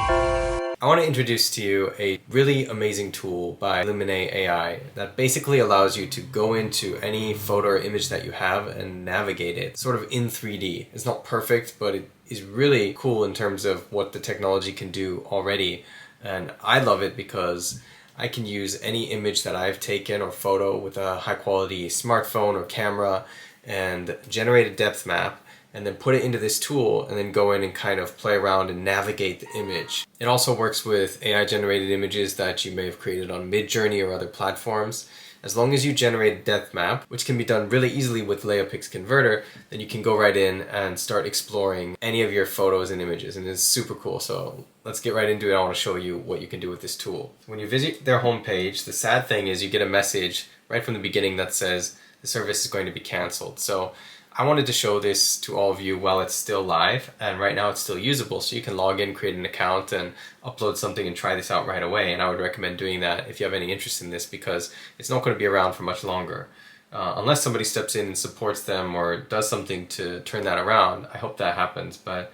I want to introduce to you a really amazing tool by Illuminate AI that basically allows you to go into any photo or image that you have and navigate it sort of in 3D. It's not perfect, but it is really cool in terms of what the technology can do already. And I love it because I can use any image that I've taken or photo with a high quality smartphone or camera and generate a depth map and then put it into this tool and then go in and kind of play around and navigate the image. It also works with AI generated images that you may have created on Midjourney or other platforms. As long as you generate a depth map, which can be done really easily with Leapix Converter, then you can go right in and start exploring any of your photos and images, and it's super cool. So let's get right into it. I want to show you what you can do with this tool. When you visit their homepage, the sad thing is you get a message right from the beginning that says the service is going to be canceled. So I wanted to show this to all of you while it's still live, and right now it's still usable, so you can log in, create an account, and upload something and try this out right away. And I would recommend doing that if you have any interest in this, because it's not going to be around for much longer. Unless somebody steps in and supports them or does something to turn that around. I hope that happens, but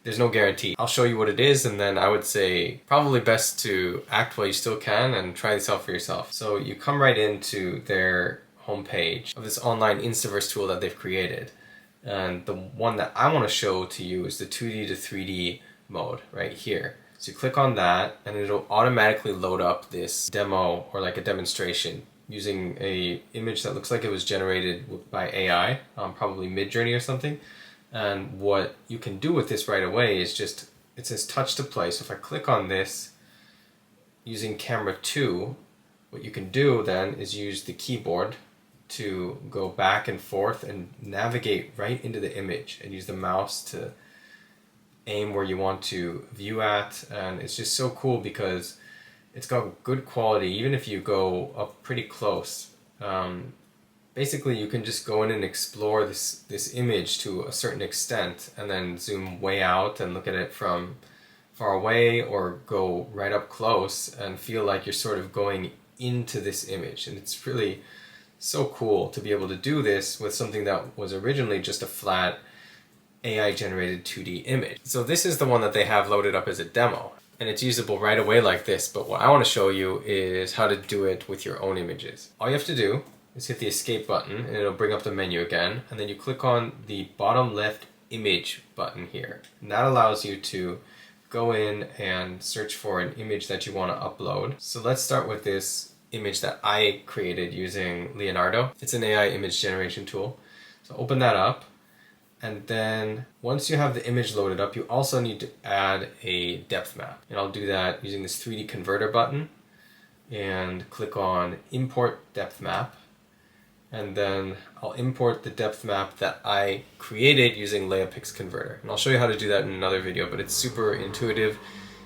there's no guarantee. I'll show you what it is, and then I would say probably best to act while you still can and try this out for yourself. So you come right into their homepage of this online Instaverse tool that they've created, and the one that I want to show to you is the 2D to 3D mode right here. So you click on that and it'll automatically load up this demo or like a demonstration using a image that looks like it was generated by AI, probably Midjourney or something. And what you can do with this right away is just, it says touch to play. So if I click on this using camera 2, what you can do then is use the keyboard to go back and forth and navigate right into the image and use the mouse to aim where you want to view at. And it's just so cool because it's got good quality even if you go up pretty close. Basically you can just go in and explore this image to a certain extent and then zoom way out and look at it from far away, or go right up close and feel like you're sort of going into this image. And it's really so cool to be able to do this with something that was originally just a flat AI generated 2D image. So this is the one that they have loaded up as a demo, and it's usable right away like this. But what I want to show you is how to do it with your own images. All you have to do is hit the escape button and it'll bring up the menu again, and then you click on the bottom left image button here, and that allows you to go in and search for an image that you want to upload. So let's start with this image that I created using Leonardo. It's an AI image generation tool. So open that up, and then once you have the image loaded up, you also need to add a depth map. And I'll do that using this 3D converter button and click on import depth map. And then I'll import the depth map that I created using Leapix Converter. And I'll show you how to do that in another video, but it's super intuitive.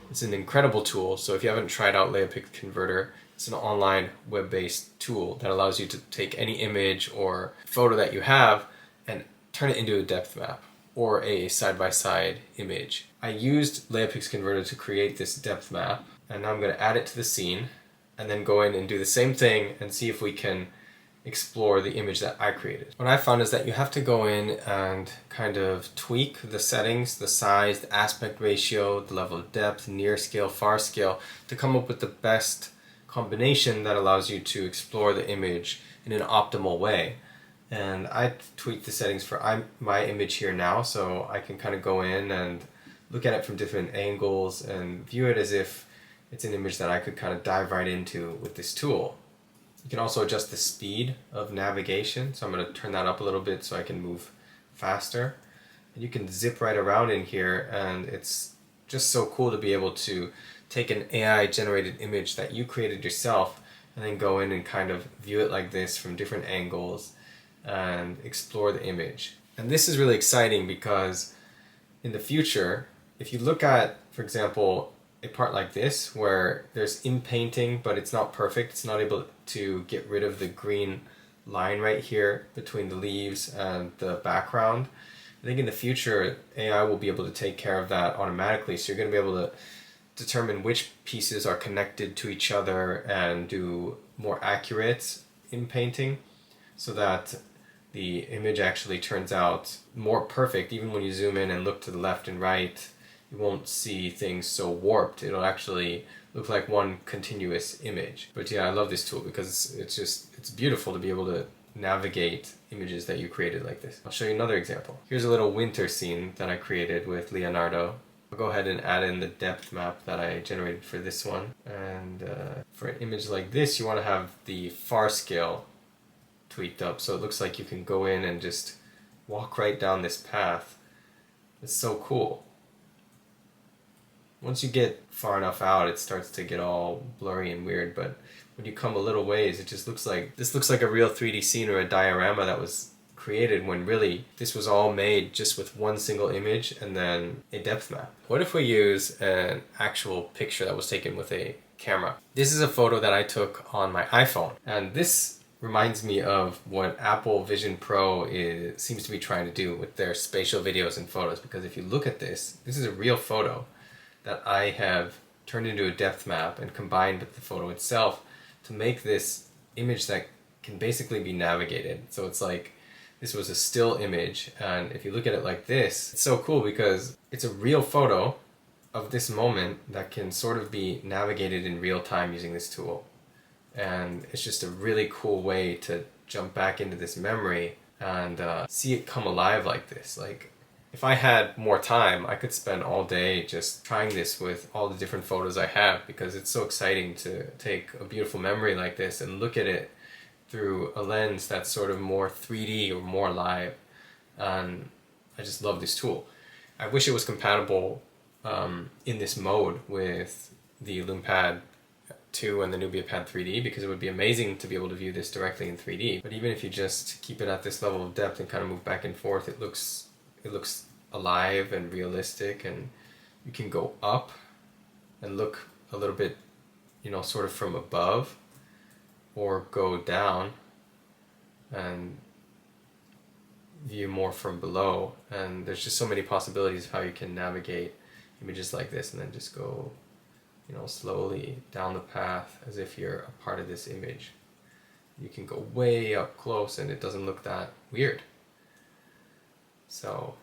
It's an incredible tool. So if you haven't tried out Leapix Converter, it's an online web-based tool that allows you to take any image or photo that you have and turn it into a depth map or a side-by-side image. I used Leapix Converter to create this depth map, and now I'm going to add it to the scene and then go in and do the same thing and see if we can explore the image that I created. What I found is that you have to go in and kind of tweak the settings, the size, the aspect ratio, the level of depth, near scale, far scale, to come up with the best combination that allows you to explore the image in an optimal way. And I tweaked the settings for my image here now, so I can kind of go in and look at it from different angles and view it as if it's an image that I could kind of dive right into with this tool. You can also adjust the speed of navigation, so I'm going to turn that up a little bit so I can move faster. And you can zip right around in here, and it's just so cool to be able to take an AI generated image that you created yourself and then go in and kind of view it like this from different angles and explore the image. And this is really exciting because in the future, if you look at, for example, a part like this where there's inpainting but it's not perfect, it's not able to get rid of the green line right here between the leaves and the background. I think in the future AI will be able to take care of that automatically, so you're going to be able to determine which pieces are connected to each other and do more accurate inpainting so that the image actually turns out more perfect. Even when you zoom in and look to the left and right, you won't see things so warped. It'll actually look like one continuous image. But yeah, I love this tool because it's beautiful to be able to navigate images that you created like this. I'll show you another example. Here's a little winter scene that I created with Leonardo. I'll go ahead and add in the depth map that I generated for this one. And for an image like this, you want to have the far scale tweaked up so it looks like you can go in and just walk right down this path. It's so cool. Once you get far enough out, it starts to get all blurry and weird, but when you come a little ways, it just looks like, this looks like a real 3D scene or a diorama that was created when really this was all made just with one single image and then a depth map. What if we use an actual picture that was taken with a camera? This is a photo that I took on my iPhone, and this reminds me of what Apple Vision Pro seems to be trying to do with their spatial videos and photos, because if you look at this is a real photo that I have turned into a depth map and combined with the photo itself to make this image that can basically be navigated. So it's like this was a still image, and if you look at it like this, it's so cool because it's a real photo of this moment that can sort of be navigated in real time using this tool. And it's just a really cool way to jump back into this memory and see it come alive like this. Like, if I had more time, I could spend all day just trying this with all the different photos I have, because it's so exciting to take a beautiful memory like this and look at it through a lens that's sort of more 3D or more live. And I just love this tool. I wish it was compatible in this mode with the LumePad 2 and the Nubia Pad 3D, because it would be amazing to be able to view this directly in 3D. But even if you just keep it at this level of depth and kind of move back and forth, it looks alive and realistic, and you can go up and look a little bit, you know, sort of from above, or go down and view more from below. And there's just so many possibilities of how you can navigate images like this, and then just go, you know, slowly down the path as if you're a part of this image. You can go way up close and it doesn't look that weird. So,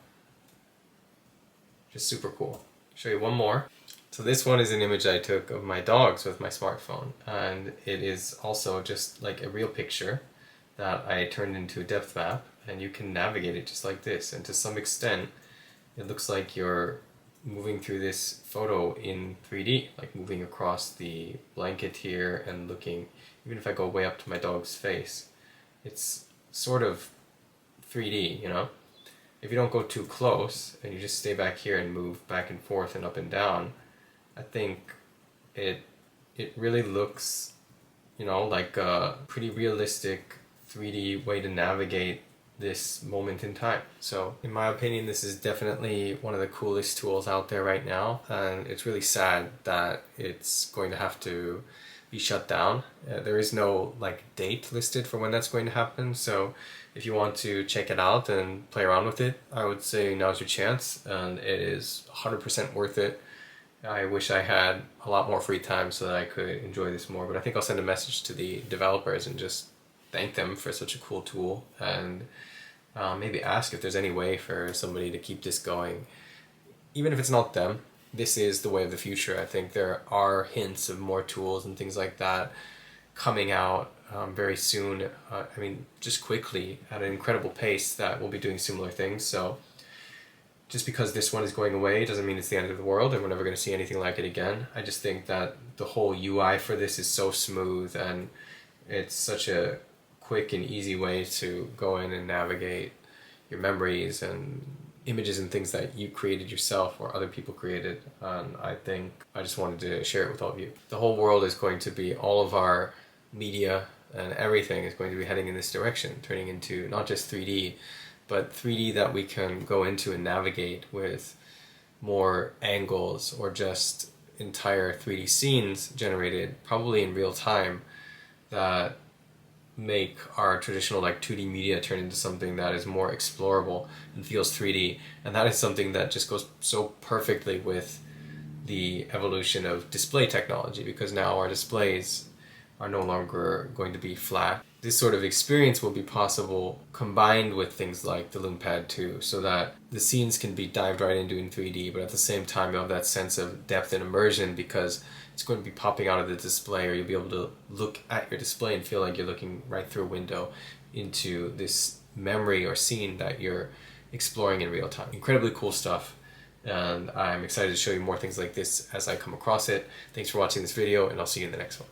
just super cool. I'll show you one more. So this one is an image I took of my dogs with my smartphone, and it is also just like a real picture that I turned into a depth map, and you can navigate it just like this. And to some extent, it looks like you're moving through this photo in 3D, like moving across the blanket here and looking, even if I go way up to my dog's face, it's sort of 3D, you know? If you don't go too close and you just stay back here and move back and forth and up and down, I think it really looks, you know, like a pretty realistic 3D way to navigate this moment in time. So in my opinion, this is definitely one of the coolest tools out there right now, and it's really sad that it's going to have to be shut down. There is no like date listed for when that's going to happen, so if you want to check it out and play around with it, I would say now's your chance, and it is 100% worth it. I wish I had a lot more free time so that I could enjoy this more, but I think I'll send a message to the developers and just thank them for such a cool tool, and maybe ask if there's any way for somebody to keep this going. Even if it's not them, this is the way of the future. I think there are hints of more tools and things like that coming out very soon. I mean, just quickly at an incredible pace that we'll be doing similar things. So just because this one is going away doesn't mean it's the end of the world and we're never going to see anything like it again. I just think that the whole UI for this is so smooth, and it's such a quick and easy way to go in and navigate your memories and images and things that you created yourself or other people created. And I think I just wanted to share it with all of you. The whole world is going to be, all of our media and everything is going to be heading in this direction, turning into not just 3D, but 3D that we can go into and navigate with more angles, or just entire 3D scenes generated probably in real time that make our traditional like 2D media turn into something that is more explorable and feels 3D. And that is something that just goes so perfectly with the evolution of display technology, because now our displays are no longer going to be flat. this sort of experience will be possible combined with things like the LoomPad 2, so that the scenes can be dived right into in 3D, but at the same time you have that sense of depth and immersion because it's going to be popping out of the display, or you'll be able to look at your display and feel like you're looking right through a window into this memory or scene that you're exploring in real time. Incredibly cool stuff, and I'm excited to show you more things like this as I come across it. Thanks for watching this video, and I'll see you in the next one.